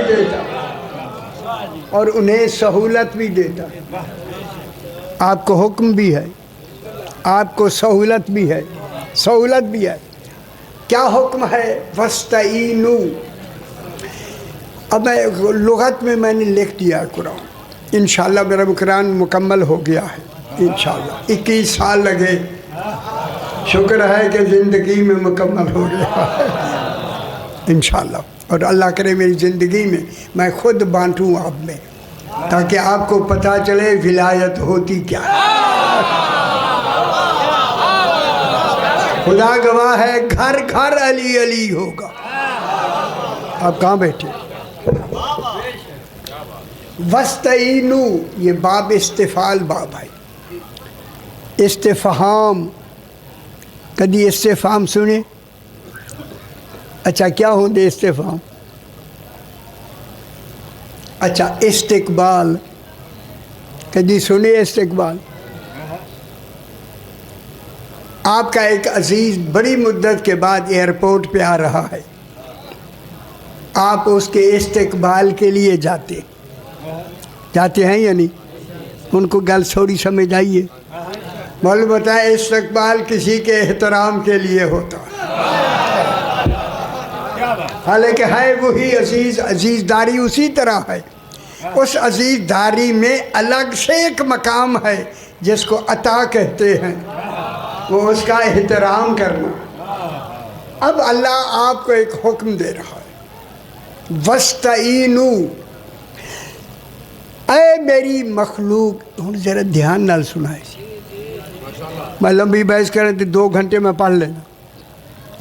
देता और उन्हें सहूलत भी देता। आपको हुक्म भी है, आपको सहूलत भी है, सहूलत भी है। क्या हुक्म है? वस्तईनु। अब मैं लुगत में मैंने लिख दिया कुरान, इंशाअल्लाह मेरा कुरान मुकम्मल हो गया है इंशाअल्लाह। 21 साल लगे, शुक्र है कि ज़िंदगी में मुकम्मल हो गया इंशाअल्लाह। और अल्लाह करे मेरी ज़िंदगी में मैं खुद बांटूँ आप में, ताकि आपको पता चले विलायत होती क्या है। खुदा गवाह है, घर घर अली अली होगा। आप कहाँ बैठे? वस्तईनु, ये बाब इस्तिफाल बाब है। इस्तिफहाम, कभी इस्तिफाम सुने? अच्छा, क्या होते इस्तिफाम? अच्छा, इस्तिकबाल कभी सुने? इस्तिकबाल, आपका एक अजीज़ बड़ी मुद्दत के बाद एयरपोर्ट पे आ रहा है, आप उसके इस्तिकबाल के लिए जाते हैं या नहीं? उनको गल थोड़ी समझ आइए। मालूम बताए, इस्तिकबाल किसी के एहतराम के लिए होता है, हालांकि है वही अजीज़दारी उसी तरह है। उस अजीज़दारी में अलग से एक मकाम है जिसको अता कहते हैं, वो उसका एहतराम करना। अब अल्लाह आपको एक हुक्म दे रहा है, वस्तईनु, ऐ मेरी मखलूक। ज़रा ध्यान नाल सुनाए, मैं लंबी बहस करें तो 2 घंटे में पढ़ लेना,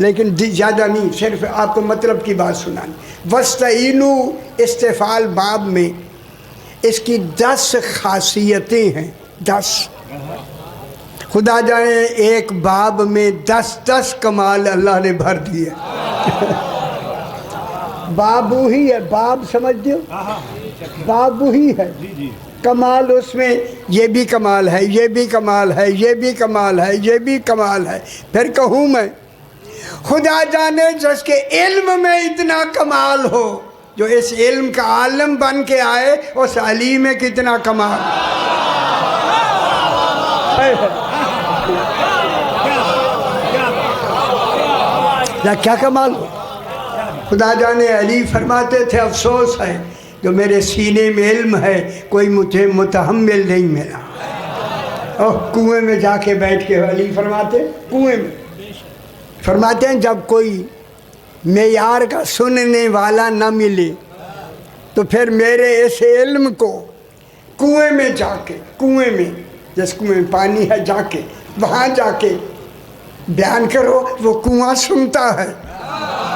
लेकिन ज़्यादा नहीं, सिर्फ आपको मतलब की बात सुनानी। वस्तईनु इस्तिफाल बाब में इसकी 10 खासियतें हैं, 10। खुदा जाने एक बाब में 10 कमाल अल्लाह ने भर दिए। बाबू ही है, बाब समझ दो, बाबू ही है। कमाल उसमें ये भी कमाल है, ये भी कमाल है, ये भी कमाल है, ये भी कमाल है। फिर कहूँ मैं, खुदा जाने जिसके इल्म में इतना कमाल हो, जो इस इल्म का आलम बन के आए, उस अली में कितना कमाल। या क्या कमाल हो। खुदा जाने अली फरमाते थे, अफसोस है जो मेरे सीने में इल्म है, कोई मुझे मुतहम्मिल नहीं मिला। और कुएं में जाके बैठ के अली फरमाते, कुएं में फरमाते हैं, जब कोई मेयार का सुनने वाला न मिले तो फिर मेरे इस इल्म को कुएं में जाके, कुएं में, जिस कुएं में पानी है, जाके वहाँ जाके बयान करो। वो कुआं सुनता है।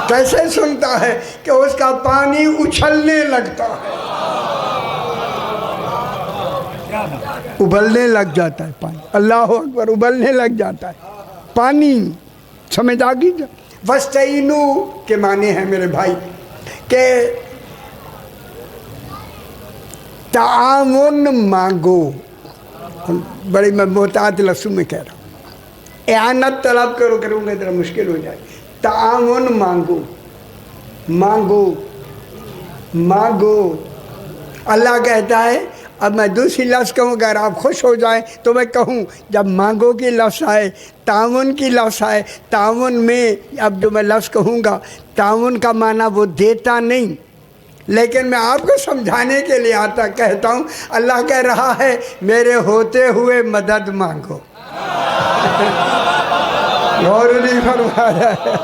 कैसे सुनता है? कि उसका पानी उछलने लगता है, उबलने लग जाता है पानी। अल्लाह अकबर, उबलने लग जाता है पानी। समझ आ गई? वस्तईनु के माने हैं मेरे भाई के तामुन मांगो। बड़ी मैं मोहतात लफ्ज़ों में कह रहा हूँ, एआनत तलब करूँगा जरा मुश्किल हो जाए। तामुन मांगो, मांगो, मांगो। अल्लाह कहता है, अब मैं दूसरी लफ्ज़ कहूँ, अगर आप खुश हो जाएं तो मैं कहूँ, जब मांगो की लफ्ज़ आए, तामुन की लफ्ज़ आए, तामुन में अब जो मैं लफ्ज़ कहूँगा, तामुन का माना वो देता नहीं, लेकिन मैं आपको समझाने के लिए कहता हूँ। अल्लाह कह रहा है, मेरे होते हुए मदद मांगो। और नहीं फरमाया है।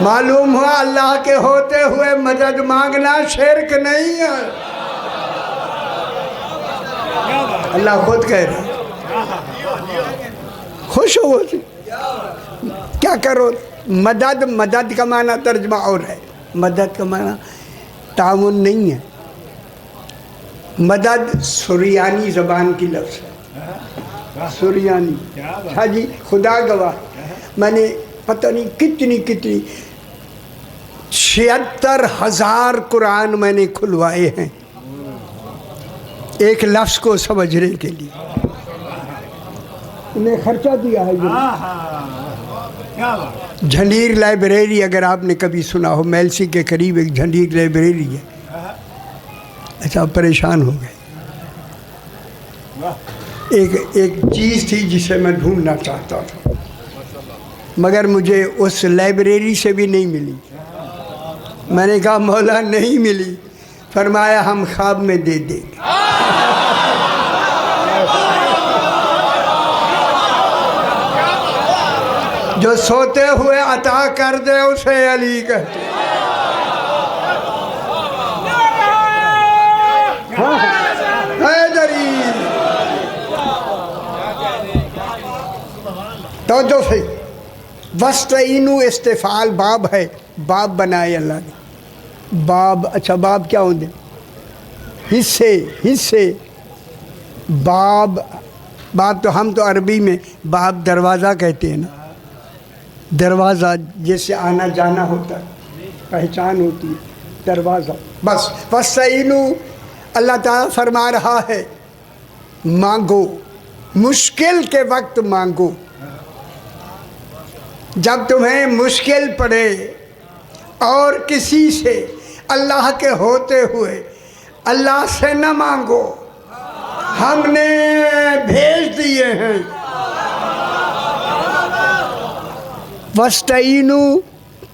मालूम हुआ अल्लाह के होते हुए मदद मांगना शिर्क नहीं है। अल्लाह खुद कह रहा है, खुश हो क्या करो। मदद, मदद का माना तर्जमा और है, मदद का माना तामुन नहीं है। मदद सुरियानी ज़बान की लफ्ज़ है, सुरियानी। हाँ जी, खुदा गवाह, मैंने पता नहीं कितनी 76,000 कुरान मैंने खुलवाए हैं एक लफ्ज़ को समझने के लिए। उन्हें खर्चा दिया है झंडीर लाइब्रेरी, अगर आपने कभी सुना हो, मेलसी के करीब एक झंडीर लाइब्रेरी है। अच्छा, परेशान हो गए। एक चीज़ थी जिसे मैं ढूंढना चाहता था, मगर मुझे उस लाइब्रेरी से भी नहीं मिली। मैंने कहा मौला नहीं मिली। फरमाया हम ख्वाब में दे देंगे। जो सोते हुए अता कर दे उसे अली कहते। तो जो फिर वस्तईनु इस्तेफाल बाब है, बाब बनाए अल्लाह ने। बाब, अच्छा बाब क्या होते? हिस्से, हिस्से। बाब, बाब तो हम तो अरबी में बाब दरवाज़ा कहते हैं ना। दरवाज़ा जैसे आना जाना होता है, पहचान होती है, दरवाज़ा। बस वस्तईनु, अल्लाह ताला फरमा रहा है मांगो, मुश्किल के वक्त मांगो। जब तुम्हें मुश्किल पड़े और किसी से अल्लाह के होते हुए अल्लाह से न मांगो, हमने भेज दिए हैं। वस्तईनु,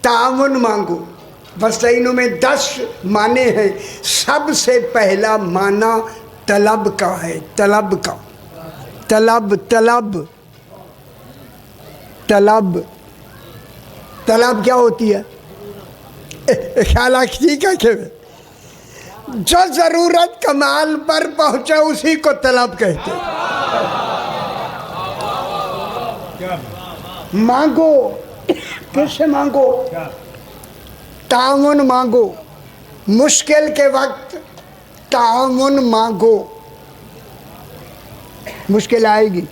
ताउन मांगो। वस्तईनु में 10 माने हैं। सबसे पहला माना तलब का है, तलब का। तलब, तलब, तलब, तलब क्या होती है? ख्याल ठीक है कि जो ज़रूरत कमाल पर पहुँचे उसी को तलब कहते। मांगो, किससे मांगो? ताउन मांगो। मुश्किल के वक्त ताउन मांगो। मुश्किल आएगी,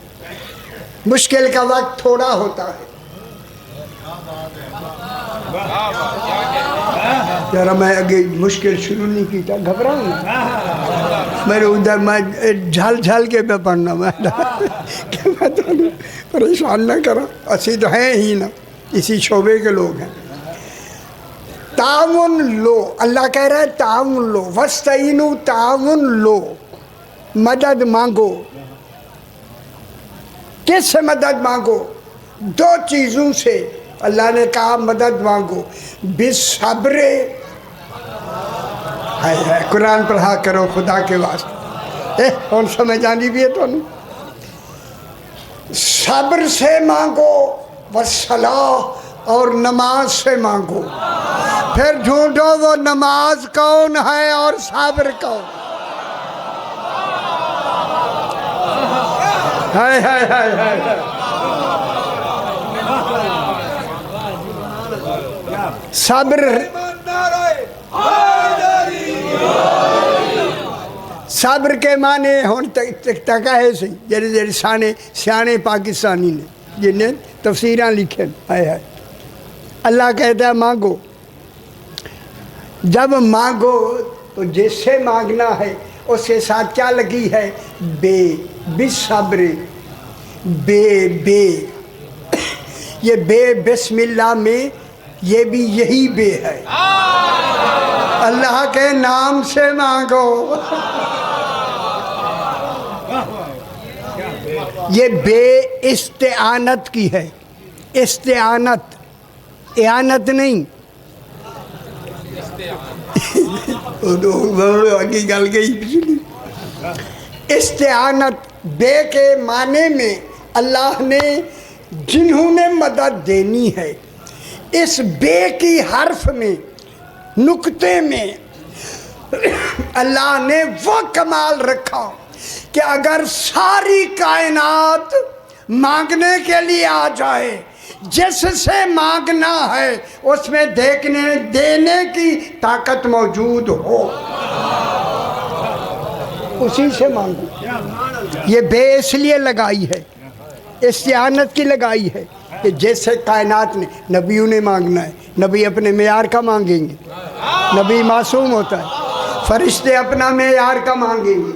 मुश्किल का वक्त थोड़ा होता है। जरा मैं आगे मुश्किल शुरू नहीं की था, घबराऊँ ना। मेरे उधर मैं झल झल के पे पढ़ना, मैं कि मैं तो परेशान ना करा। असी तो हैं ही ना, इसी शोबे के लोग हैं। ताउन लो, अल्लाह कह रहा है ताउन लो। वस्तईनु, ताउन लो, मदद मांगो। किससे मदद मांगो? 2 चीज़ों से अल्लाह ने कहा मदद मांगो। बिसब्रे, है कुरान पढ़ा करो खुदा के वास्ते। कौन समझ आनी भी है तो नहीं? सब्र से मांगो, वसलाह, और नमाज से मांगो। फिर ढूंढो वो नमाज कौन है और सब्र कौन। हाय हाय हाय हाय। सब्र, सब्र के माने हुण तक है सही। जेरे जेरे सियाने पाकिस्तानी ने जिन्हें तफसीरां लिखे है। अल्लाह कहता है मांगो। जब मांगो तो जैसे मांगना है उसके साथ क्या लगी है? बिसब्र, बे। ये बिस्मिल्लाह में ये भी यही बे है। अल्लाह के नाम से मांगो। ये बे इस्तेआनत की है। इस्तेआनत, एआनत नहीं। आगे गल गई। इस्तेआनत, बे के माने में अल्लाह ने जिन्होंने मदद देनी है, इस बे की हर्फ में, नुक्ते में अल्लाह ने वो कमाल रखा कि अगर सारी कायनात मांगने के लिए आ जाए, जिससे मांगना है उसमें देखने देने की ताकत मौजूद हो, उसी से मांगो। ये बे इसलिए लगाई है, इस्तिआनत की लगाई है कि जैसे कायनात ने, नबियों ने मांगना है, नबी अपने मेयार का मांगेंगे, नबी मासूम होता है। फरिश्ते अपना मेयार का मांगेंगे,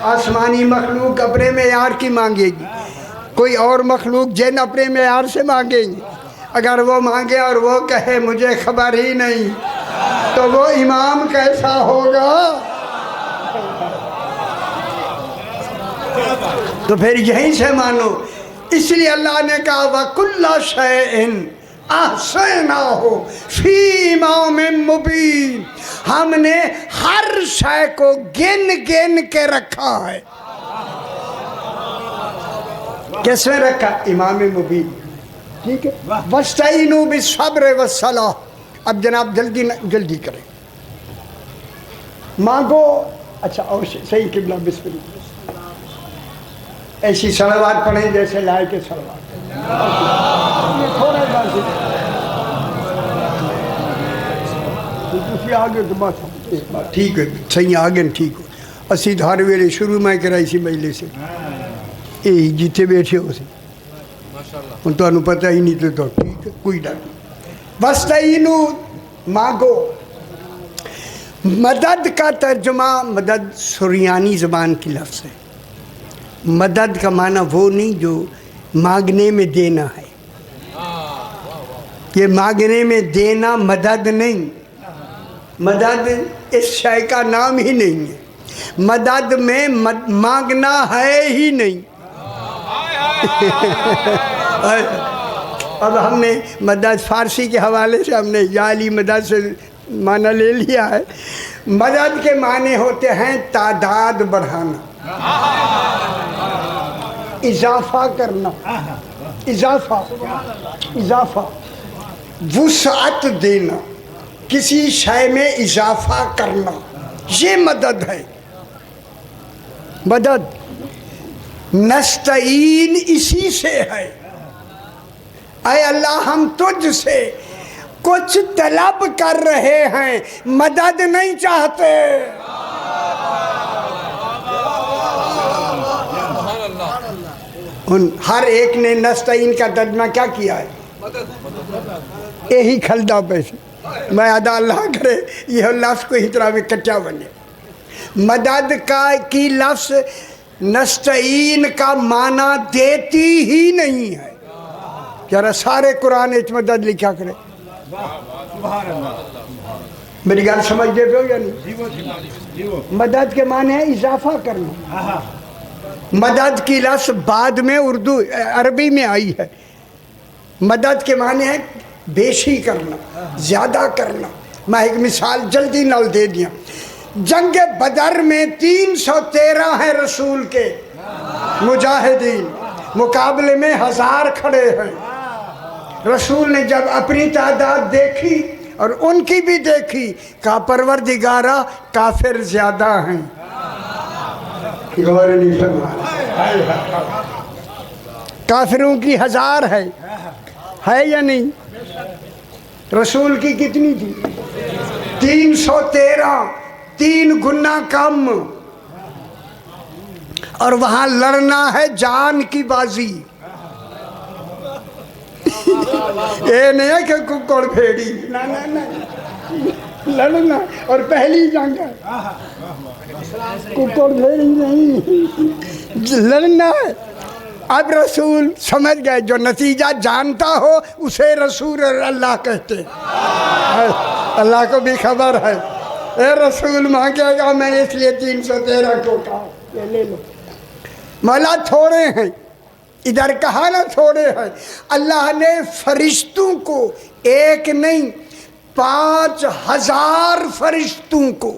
आसमानी मखलूक अपने मेयार की मांगेगी, कोई और मखलूक जिन अपने मेयार से मांगेंगे। अगर वो मांगे और वो कहे मुझे खबर ही नहीं, तो वो इमाम कैसा होगा? तो फिर यहीं से मानो। इसलिए अल्लाह ने कहा वकुल्ला शैइन अहसैनाहु फी इमामिन मुबीन, हमने हर शय को गिन गिन के रखा है। किसमें रखा? इमाम मुबीन। ठीक है, वस्तईनु बिस्सब्र वस्सलाह। अब जनाब जल्दी जल्दी करें, मांगो। अच्छा और सही किबला बिस्मिल्लाह, ऐसी सलवात पढ़ें जैसे लाए के सलवात। थोड़ा आगे तो बात ठीक है, सही आगे ठीक हो। असी हर वेले शुरू में कराई सी मजले से यही जिथे बैठे हो सी, हम तो पता ही नहीं तो ठीक है, कोई डर नहीं। वस्तईनु मांगो। मदद का तर्जुमा, मदद सुरियानी ज़बान की लफ्ज़ है। मदद का माना वो नहीं जो मांगने में देना है, ये मांगने में देना मदद नहीं। मदद इस शय का नाम ही नहीं है, मदद में मांगना है ही नहीं। अब हमने मदद फारसी के हवाले से हमने जाली मदद से माना ले लिया है। मदद के माने होते हैं तादाद बढ़ाना, इजाफा करना, इजाफा वुसअत देना, किसी शय में इजाफा करना, ये मदद है। मदद नस्तईन इसी से है। ऐ अल्लाह हम तुझ से कुछ तलब कर रहे हैं, मदद नहीं चाहते। उन हर एक ने नस्तईन का तर्जुमा क्या किया है? यही खलदा पैसे मैं अदा अल्लाह करे यह लफ्ज़ को ही तरह में कच्चा बने। मदद का की लफ्ज़ नस्तईन का माना देती ही नहीं है। जरा सारे कुरान इच मदद लिखा करे। मेरी गल समझते पे हो या नहीं? मदद के माने है इजाफा करना। मदद की लफ्ज़ बाद में उर्दू अरबी में आई है। मदद के माने है बेशी करना, ज़्यादा करना। मैं एक मिसाल जल्दी नल दे दिया। जंग बदर में 313 हैं रसूल के मुजाहिदीन, मुकाबले में 1000 खड़े हैं। रसूल ने जब अपनी तादाद देखी और उनकी भी देखी, कहा परवरदिगारा काफिर ज़्यादा हैं। गौर नहीं फरमाया, काफिरों की 1000 है या नहीं? रसूल की कितनी थी? 313, 3 गुना कम। और वहां लड़ना है जान की बाजी। ये नहीं है कि कुकड़ फेड़ी, ना ना ना, लड़ना। और पहली जंग कुकड़ फेड़ी नहीं, लड़ना है। अब रसूल समझ गए, जो नतीजा जानता हो उसे रसूल अल्लाह कहते। अल्लाह को भी खबर है। ए रसूल मांगेगा, मैंने इसलिए 313 को कहा ये ले लो। मौला थोड़े हैं, इधर कहा ना थोड़े हैं। अल्लाह ने फरिश्तों को एक नहीं 5000 फरिश्तों को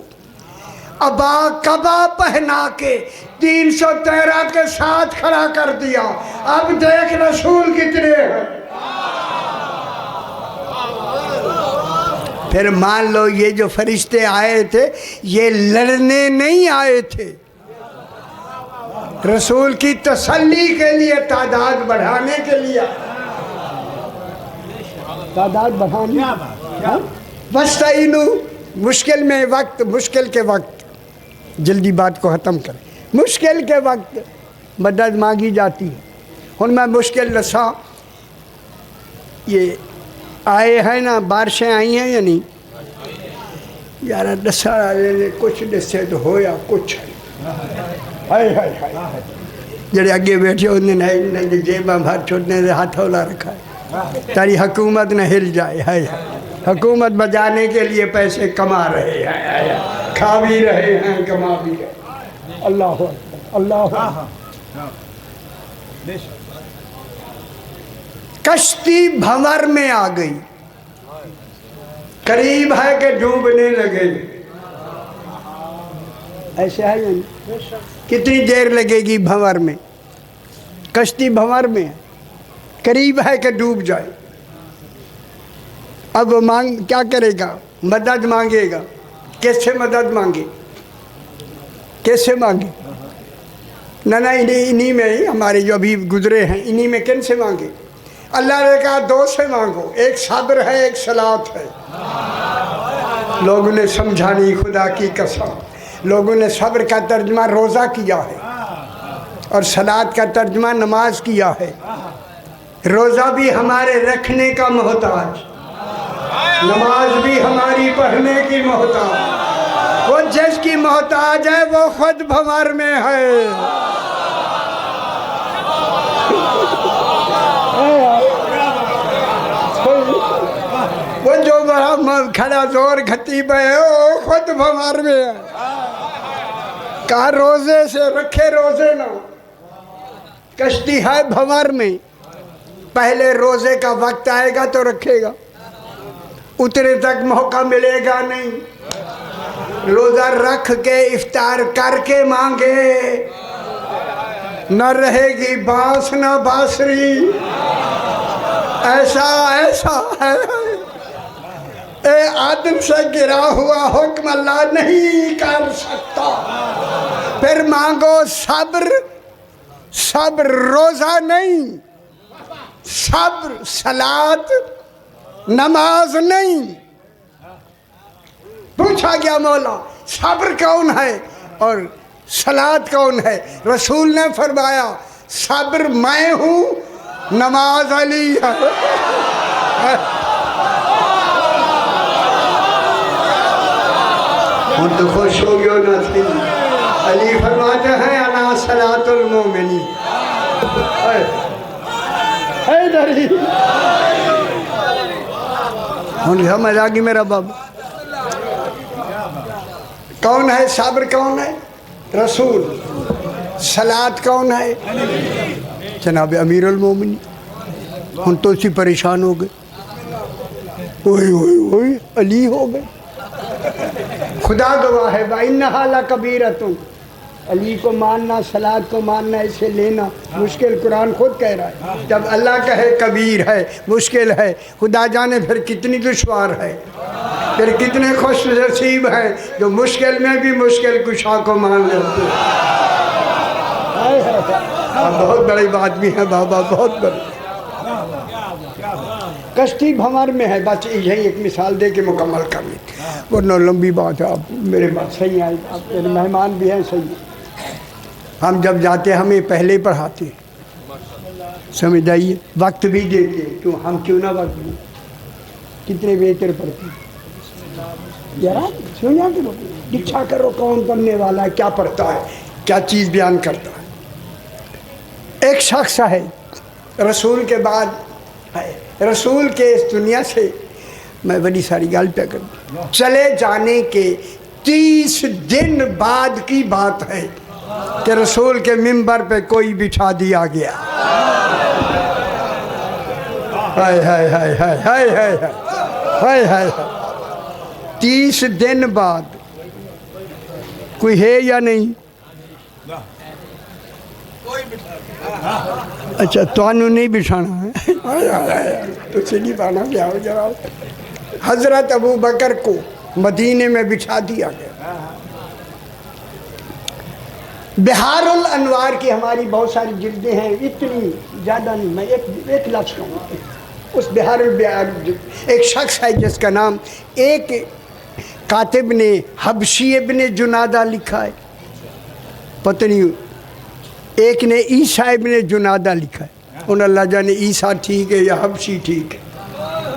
अबा कबा पहना के 313 के साथ खड़ा कर दिया। अब देख रसूल कितने हैं। फिर मान लो ये जो फरिश्ते आए थे ये लड़ने नहीं आए थे, रसूल की तसल्ली के लिए, तादाद बढ़ाने के लिए। तादाद बढ़ाने वस्तईनु, मुश्किल में वक्त, मुश्किल के वक्त जल्दी बात को ख़त्म करें। मुश्किल के वक्त मदद मांगी जाती है। हुन मैं मुश्किल दसा, ये आए हैं ना, बारिशें आई हैं या नहीं यार? दसा कुछ दसे तो होया कुछ हाय हाय हाय। जड़े अगे बैठे उन्हें जेबा भर छोड़ने से हाथ हौला रखा है। तारी हुकूमत न हिल जाए। है हुकूमत बजाने के लिए पैसे कमा रहे हैं, खा भी रहे हैं, कमा भी रहे। अल्लाह अल्लाह। कश्ती भंवर में आ गई, करीब है कि डूबने लगे। ऐसे है या नहीं? कितनी देर लगेगी भंवर में? कश्ती भंवर में है, करीब है कि डूब जाए। अब मांग क्या करेगा? मदद मांगेगा। कैसे मदद मांगे? कैसे मांगे? ना इन्हीं में ही हमारे जो अभी गुजरे हैं, इन्हीं में किन से मांगे? अल्लाह ने कहा दो से मांगो, एक सब्र है, एक सलात है। लोगों ने समझा नहीं, खुदा की कसम। लोगों ने सब्र का तर्जुमा रोज़ा किया है और सलात का तर्जुमा नमाज किया है। रोज़ा भी हमारे रखने का मोहताज, नमाज भी हमारी पढ़ने की मोहताज। वो जिसकी मोहताज है वो खुद भंवर में है। वो जो बड़ा खड़ा जोर खतीब है वो खुद भंवर में है। कहा रोजे से रखे रोजे ना, कश्ती है भंवर में। पहले रोजे का वक्त आएगा तो रखेगा, उतरे तक मौका मिलेगा नहीं। रोजा रख के इफ्तार करके मांगे, न रहेगी बांस न बांसुरी। ऐसा ऐसा है। ए आदम से गिरा हुआ हुक्म अल्लाह नहीं कर सकता। फिर मांगो सब्र, सब्र रोजा नहीं, सब्र सलात नमाज नहीं। पूछा गया मौला सब्र कौन है और सलात कौन है? रसूल ने फरमाया सब्र मैं हूँ, नमाज अली है। हम तो खुश हो गयो ना थी। अली फरमाते हैं अना सलातुल मोमिनी। समझ आ गई मेरा बाबा। कौन है सब्र? कौन है? रसूल। सलात कौन है? जनाब अमीरुल मोमिनी। हम तो इसी परेशान हो गए, ओए ओए ओए अली हो गए। खुदा गवाह है वइन्नहा लकबीरतुन। अली को मानना, सलात को मानना, इसे लेना मुश्किल। कुरान खुद कह रहा है जब अल्लाह कहे कबीर है, मुश्किल है, खुदा जाने फिर कितनी दुश्वार है। फिर कितने खुश नसीब हैं जो मुश्किल में भी मुश्किल कुशा को मान लेते हैं। बहुत बड़ी बात भी है बाबा, बहुत बड़ी। कश्ती भंवर में है, बस यही एक मिसाल दे के मुकम्मल कर ली, वरना लंबी बात है। आप मेरे बात सही आए, आप मेरे मेहमान भी हैं सही। हम जब जाते हमें पहले पढ़ाते, समझ आइए, वक्त भी देते। क्यों हम क्यों ना वक्त दें? कितने बेहतर पढ़ते यार। सुनिया करो, दीक्षा करो कौन पढ़ने वाला है, क्या पढ़ता है, क्या चीज़ बयान करता है। एक शख्स है रसूल के बाद है, रसूल के इस दुनिया से मैं बड़ी सारी गाल पे कर चले जाने के 30 दिन बाद की बात है कि रसूल के मिंबर पे कोई बिठा दिया गया। हाय हाय हाय हाय हाय हाय हाय हाय। 30 दिन बाद कोई है या नहीं? अच्छा तुहानू नहीं बिठाना है, तुझे नहीं पाना क्या हो जरा। हजरत अबू बकर को मदीने में बिठा दिया गया। बिहारुल अनवार की हमारी बहुत सारी जिल्दें हैं, इतनी ज़्यादा नहीं, मैं एक लफ्ज़ कहूँगा। उस बिहारुल एक शख्स है जिसका नाम एक कातिब ने हबशी इब्ने जुनादा लिखा है, पता नहीं एक ने ईसा इब्ने जुनादा लिखा है। उन अल्लाह जाने ईसा ठीक है या हबशी ठीक है।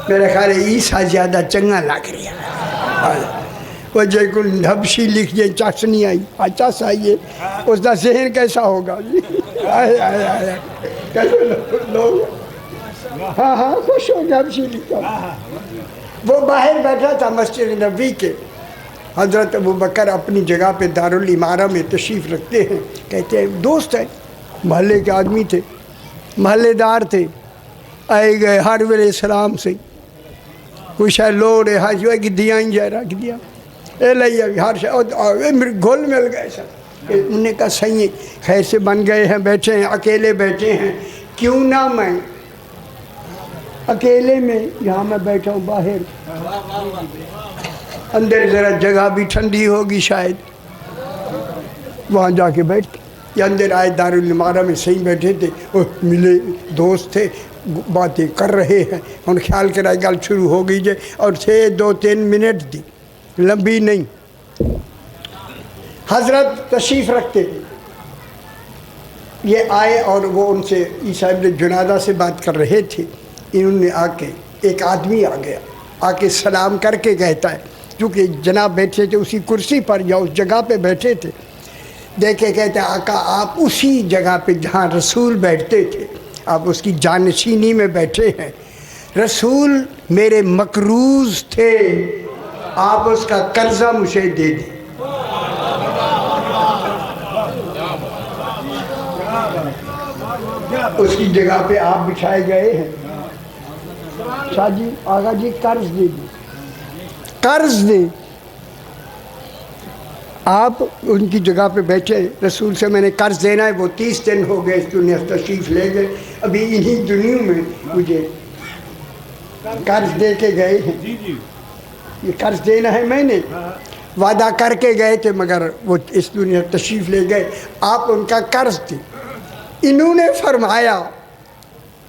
मेरा ख्याल है ईसा ज़्यादा चंगा लग रहा है। वो जो कोई हबशी लिख जाए चस नहीं आई, चस आइए उसका जहन कैसा होगा जी। आए आए आए कैसे लोग हाँ हाँ खुश हो गया शीली का। वो बाहर बैठा था मस्जिद नबी के। हज़रत अबू बकर अपनी जगह पे दारुल इमारा में तशरीफ़ रखते हैं। कहते हैं दोस्त है, महल्ले के आदमी थे, महल्लेदार थे, आए गए हर वेले सलाम से कुछ है लो रे हाँ जो है कि दिया ही जा रहा कि दिया ए लिया हर शे घोल मिल गए सब। उन्होंने कहा सही है, खैर से बन गए हैं, बैठे हैं, अकेले बैठे हैं, क्यों ना मैं अकेले में यहाँ मैं बैठा हूँ बाहर, अंदर ज़रा जगह भी ठंडी होगी शायद, वहाँ जाके बैठ के। या अंदर आए दारुल इमारा में सही बैठे थे, और मिले दोस्त थे, बातें कर रहे हैं। उन ख्याल कराए गल शुरू हो गई जे, और 2-3 मिनट थी, लंबी नहीं। हज़रत तशरीफ़ रखते थे, ये आए और वो उनसे ईसा इब्न जुनादा से बात कर रहे थे। इन्होंने आके, एक आदमी आ गया, आके सलाम करके कहता है, क्योंकि जनाब बैठे थे उसी कुर्सी पर या उस जगह पे बैठे थे, देखे कहते आका आप उसी जगह पे जहाँ रसूल बैठते थे, आप उसकी जानशीनी में बैठे हैं। रसूल मेरे मकरूज़ थे, आप उसका कर्जा मुझे दे दें। उसकी जगह पे आप बिछाए गए हैं। शाह जी आगा जी कर्ज दे दी, कर्ज दे। आप उनकी जगह पे बैठे, रसूल से मैंने कर्ज देना है, वो 30 दिन हो गए इस दुनिया से तशरीफ़ ले गए, अभी इन्हीं दुनिया में मुझे कर्ज दे के गए हैं। ये कर्ज देना है, मैंने वादा करके गए थे, मगर वो इस दुनिया तशरीफ़ ले गए, आप उनका कर्ज थे। इन्होंने फरमाया,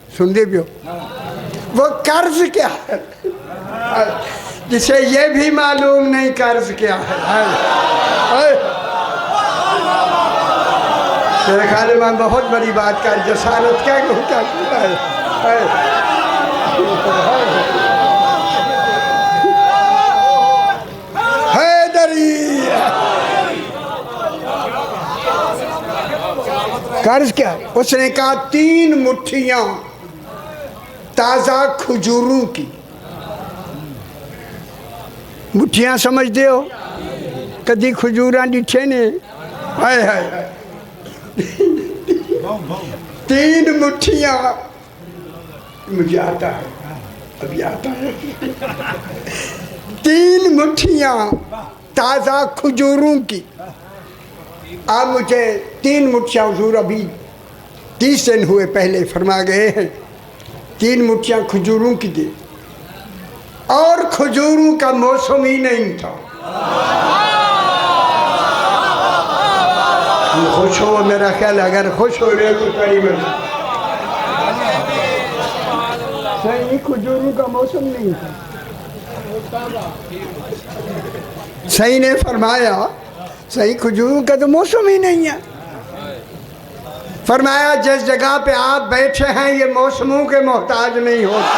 सुन दे भी हो, वो कर्ज क्या है जिसे ये भी मालूम नहीं कर्ज क्या है। मेरे ख्याल में बहुत बड़ी बात कर, जसारत क्या हैदरी। कर्ज क्या? उसने कहा 3 मुट्ठियाँ ताज़ा खजूरों की। मुट्ठियाँ समझते हो? कदी खजूरा डिठे ने? हाय हाय हाय 3 मुट्ठियाँ, मुझे आता है, अभी आता है। 3 मुट्ठियाँ ताज़ा खजूरों की। आप मुझे 3 मुट्ठियाँ, हुजूर अभी 30 दिन हुए पहले फरमा गए हैं, 3 मुट्ठियाँ खजूरों की दी, और खजूरों का मौसम ही नहीं था। खुश हो, मेरा ख्याल अगर खुश हो रहे तो करीबन सही, खजूरों का मौसम नहीं था। सही ने फरमाया, सही खजूरों का तो मौसम ही नहीं है। फरमाया जिस जगह पे आप बैठे हैं ये मौसमों के मोहताज नहीं होते।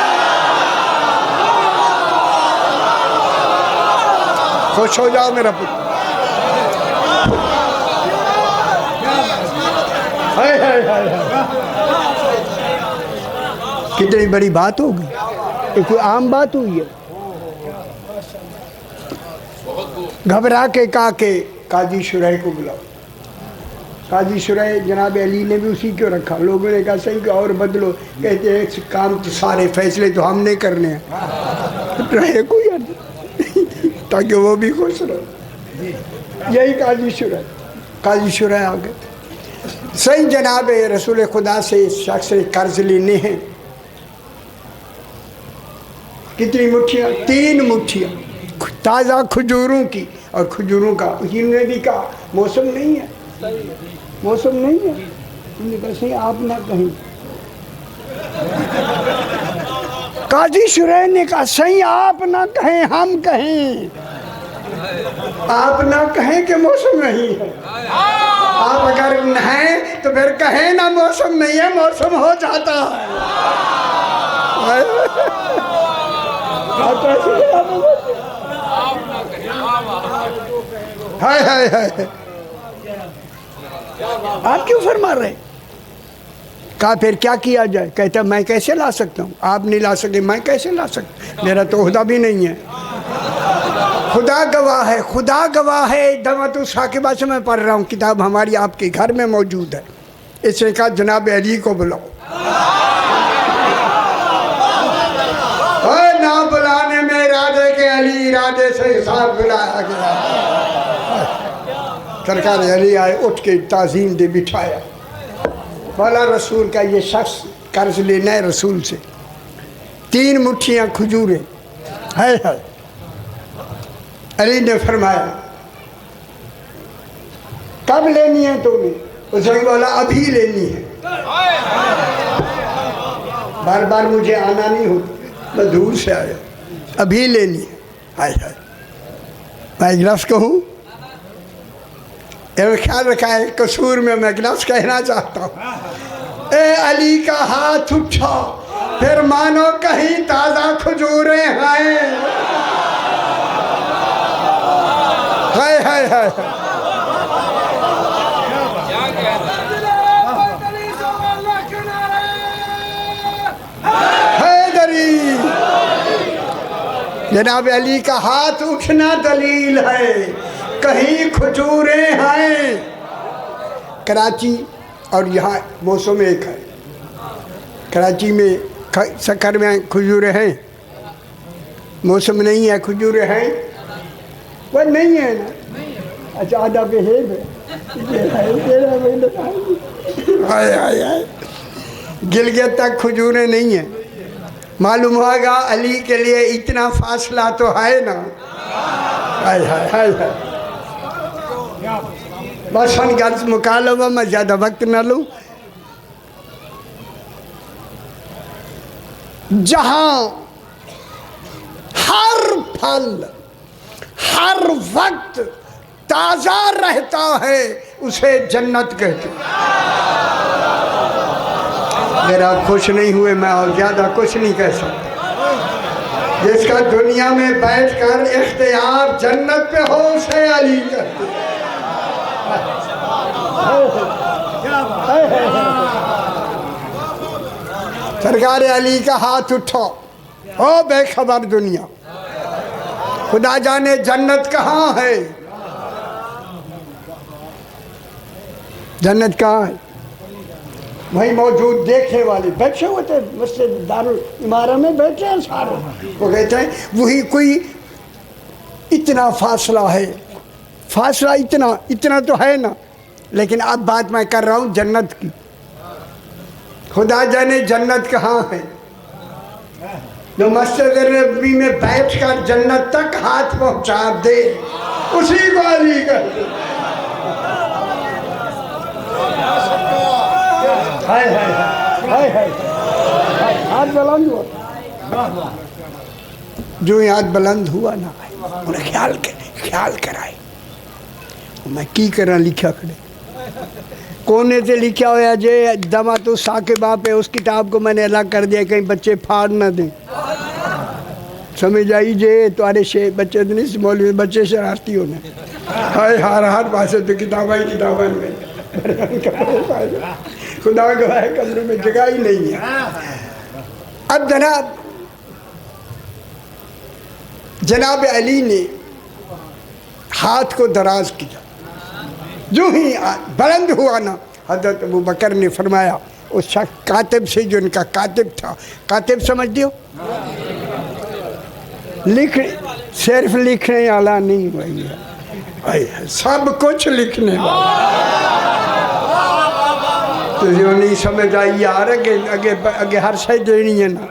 खुश हो जाओ मेरा पुत्र। हाय हाय हाय कितनी बड़ी बात होगी, ये कोई आम बात हुई है? घबरा के कहा के काजी शुरैह को बुलाओ। काजी शुरैह जनाब अली ने भी उसी को रखा। लोगों ने कहा सही, और बदलो, कहते हैं काम तो सारे फैसले तो हमने करने हैं, रहे कोई ताकि वो भी खुश रहे। यही काजी शुरैह। काजी शुरैह आ गए। सही जनाब रसूल खुदा से इस शख्स ने कर्ज लेने हैं। कितनी मुट्ठियाँ? 3 मुट्ठियाँ ताज़ा खजूरों की। और खजूरों का इन्होंने भी कहा मौसम नहीं है, मौसम नहीं है। उन्होंने कहा सही, आप ना कहीं। काजी शुरैह ने कहा सही, आप ना कहें हम कहें। आप ना कहें कि मौसम नहीं है, आप अगर हैं तो फिर कहें ना मौसम नहीं है, मौसम हो जाता है। हाय हाय हाय, आप क्यों फरमा रहे? कहा फिर क्या किया जाए? कहता मैं कैसे ला सकता हूँ, आप नहीं ला सके, मैं कैसे ला सकता, मेरा तो ओहदा भी नहीं है। खुदा गवाह है, खुदा गवाह है। दमतु साकिबा से मैं पढ़ रहा हूँ, किताब हमारी आपके घर में मौजूद है। इसने कहा जनाब अली को बुलाओ। ना बुलाने में इरादे के अली, इरादे से हिसाब बुलाया गया। सरकार अली आए, उठ के ताज़ीम दे बिठाया। बोला रसूल का ये शख्स कर्ज लेना है रसूल से, 3 मुट्ठियाँ खजूरें है। अली ने फरमाया कब लेनी है तुमने? उसने बोला अभी लेनी है। बार बार मुझे आना नहीं होता, मैं दूर से आया, अभी लेनी है। हाय हाय, मैं एक लफ्ज़ कहूँ, ख्याल रखा है कसूर में मैं लफ्ज़ कहना चाहता हूँ। ए अली का हाथ उठा, फिर मानो कहीं ताज़ा खजूरें हैं। हाय हाय हाय, जनाब अली का हाथ उठना दलील है, कहीं खजूरें हैं। कराची और यहाँ मौसम एक है, कराची में शक्कर में खजूरें हैं, मौसम नहीं है, खजूरें हैं वह नहीं है ना। अच्छा आधा पे है, हाय हाय हाय, गिलगित तक खजूरें नहीं है। मालूम होगा अली के लिए इतना फासला तो है ना। हाय हाय हाय हाय, बस हम गर्ज मुका लो, मैं ज़्यादा वक्त न लूँ। जहाँ हर फल हर वक्त ताज़ा रहता है उसे जन्नत कहते हैं। मेरा खुश नहीं हुए, मैं और ज़्यादा कुछ नहीं कह सकता। जिसका दुनिया में बैठकर इख्तियार जन्नत पे हो उसे अली कहते हैं। सरकार अली का हाथ उठो, ओ बेखबर दुनिया, खुदा जाने जन्नत कहाँ है, जन्नत कहाँ है। वही मौजूद देखने वाले बैठे हुए थे, मस्जिद दारुल इमारा में बैठे हैं सारे। वो कहते हैं वही कोई इतना फासला है, फासला इतना तो है ना, लेकिन अब बात मैं कर रहा हूँ जन्नत की। खुदा जाने जन्नत कहाँ है। जो मस्जिद नबी में बैठकर जन्नत तक हाथ पहुँचा दे उसी को अली कहते हैं। हाय हाय हाय हाय, हाथ बुलंद हुआ, जो हाथ बुलंद हुआ ना, उन्हें ख्याल कराए मैं की करा लिखा खड़े कोने से लिखा होया जे दमा तो साकिबा पे, उस किताब को मैंने अलग कर दिया कहीं बच्चे फाड़ ना दें। समझ आई जे तुम्हारे बच्चे तो नहीं, मौलवी बच्चे शरारती होने। हाय हर पासे तो किताबें में खुदा गवाह कमरे में जगह ही नहीं है। अब जनाब अली ने हाथ को दराज किया, जो ही बुलंद हुआ ना, हज़रत अबू बकर ने फरमाया उस शख्स कातिब से, जो उनका कातिब था, कातिब समझ दियो, सिर्फ लिखने वाला नहीं हुआ, सब कुछ लिखने वाला। तो जो नहीं समझ आई यार, अगे हर शय देनी है ना।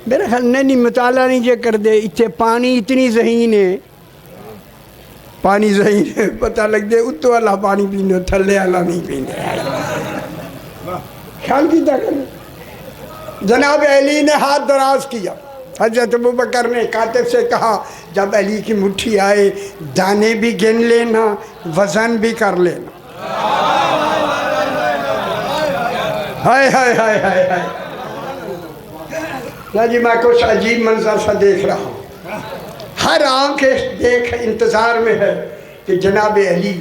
मेरे ख्याल नहीं मुताला नहीं जे कर दे, इतने पानी इतनी ज़हीन है, पानी ज़हीन है, पता लग जाए उत्तो वाला पानी पीने, थल्ले वाला नहीं पीने। ख्याल की कर जनाब अली ने हाथ दराज किया। हज़रत अबू बकर ने कातिब से कहा जब अली की मुट्ठी आए दाने भी गिन लेना, वज़न भी कर लेना। हाय हाय हाय हाय हाय, ना जी मैं कुछ अजीब मंजर सा देख रहा हूँ। हर आँख देख इंतज़ार में है कि जनाब अली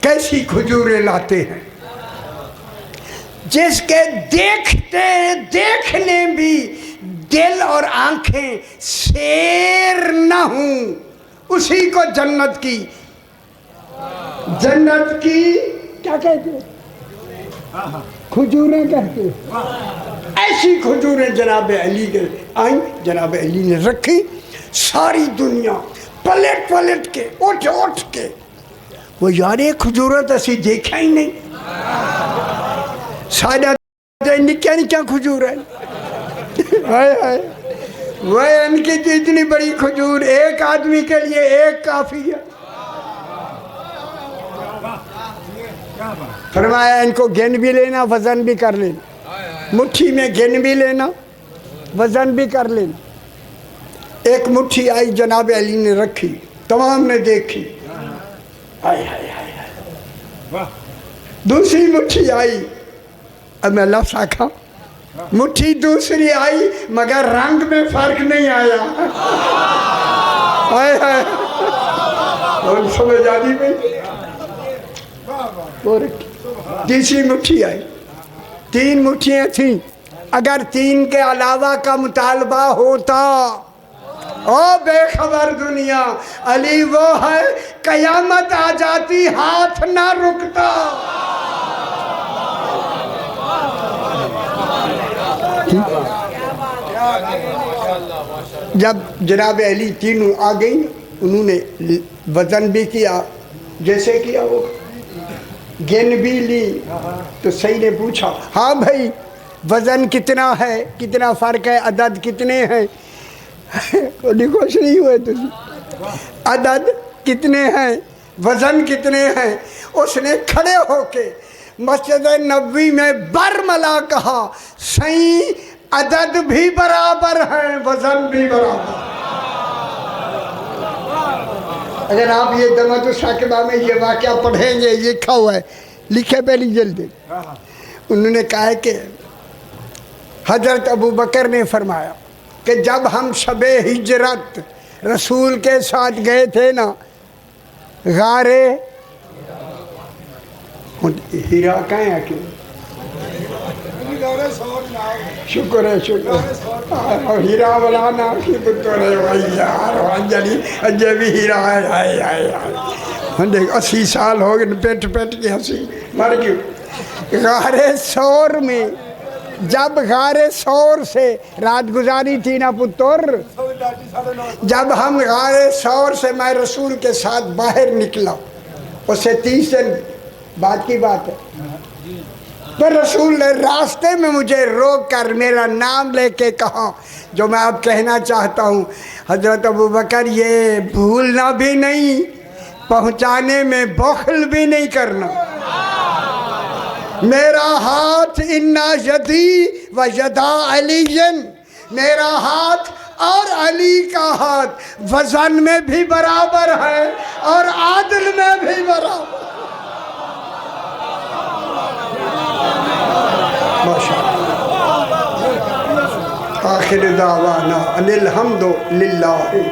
कैसी खजूरें लाते हैं। जिसके देखने भी दिल और आंखें शेर न हूं, उसी को जन्नत की क्या कहते हैं, खजूरें कहते हैं। ऐसी खजूरें जनाब अली के आई, जनाब अली ने रखी। सारी दुनिया पलट पलट के उठ उठ के, वो यार ये खजूरें तो असी देखा ही नहीं, साढ़ा निक्या निक्या खजूर है। हाय हाय, वह इनकी तो इतनी बड़ी खजूर एक आदमी के लिए एक काफी है। फरमाया इनको गिन भी लेना, वजन भी कर लेना, मुट्ठी में गिन भी लेना, वजन भी कर लेना। एक मुट्ठी आई, जनाब अली ने रखी, तमाम ने देखी, हाय हाय हाय हाय। दूसरी मुट्ठी आई, अब मैं लफ्ज़ आखा, मुट्ठी दूसरी आई, मगर रंग में फर्क नहीं आया। हाय हाय, और समझ आ रही भाई। और तीसरी मुट्ठी आई, 3 मुट्ठियाँ थीं। अगर 3 के अलावा का मुतालबा होता, ओ बेखबर दुनिया, अली वो है कयामत आ जाती हाथ ना रुकता। जब जनाब अली तीनों आ गई, उन्होंने वजन भी किया जैसे किया, वो गिन भी ली। तो सही ने पूछा, हाँ भाई वजन कितना है, कितना फ़र्क है, अदद कितने हैं? खुश नहीं हुए तुम, अदद कितने हैं, वजन कितने हैं? उसने खड़े होके मस्जिद नबवी में बरमला कहा, सही अदद भी बराबर है, वजन भी बराबर। अगर आप ये दमत साकिबा में ये वाक़या पढ़ेंगे, ये लिखा हुआ है, लिखे पहली जल्दी। उन्होंने कहा कि हज़रत अबू बकर ने फरमाया कि जब हम शबे हिजरत रसूल के साथ गए थे ना गारे हीरा, कहाँ है क्यों, शुक्र है शुक्र, हीरा वाला ना की पुत्र है भाई यार, अंजलि अजय भी हीरा है। हाय हाय हाय, देख 80 साल हो गए, पेट पेट की हंसी मर गई। गारे सौर में, जब गारे सौर से रात गुजारी थी ना पुत्र, जब हम गारे सौर से मैं रसूल के साथ बाहर निकला, उससे 30 दिन बाद की बात है, तो रसूल ने रास्ते में मुझे रोक कर मेरा नाम लेके कहा, जो मैं अब कहना चाहता हूँ, हज़रत अबू बकर ये भूलना भी नहीं, पहुँचाने में बख्ल भी नहीं करना। मेरा हाथ इन्ना यदी व यदा अलीजन, मेरा हाथ और अली का हाथ वजन में भी बराबर है और आदल में भी बराबर। आखिर दावाना अनिल हम्दो लिल्लाहि।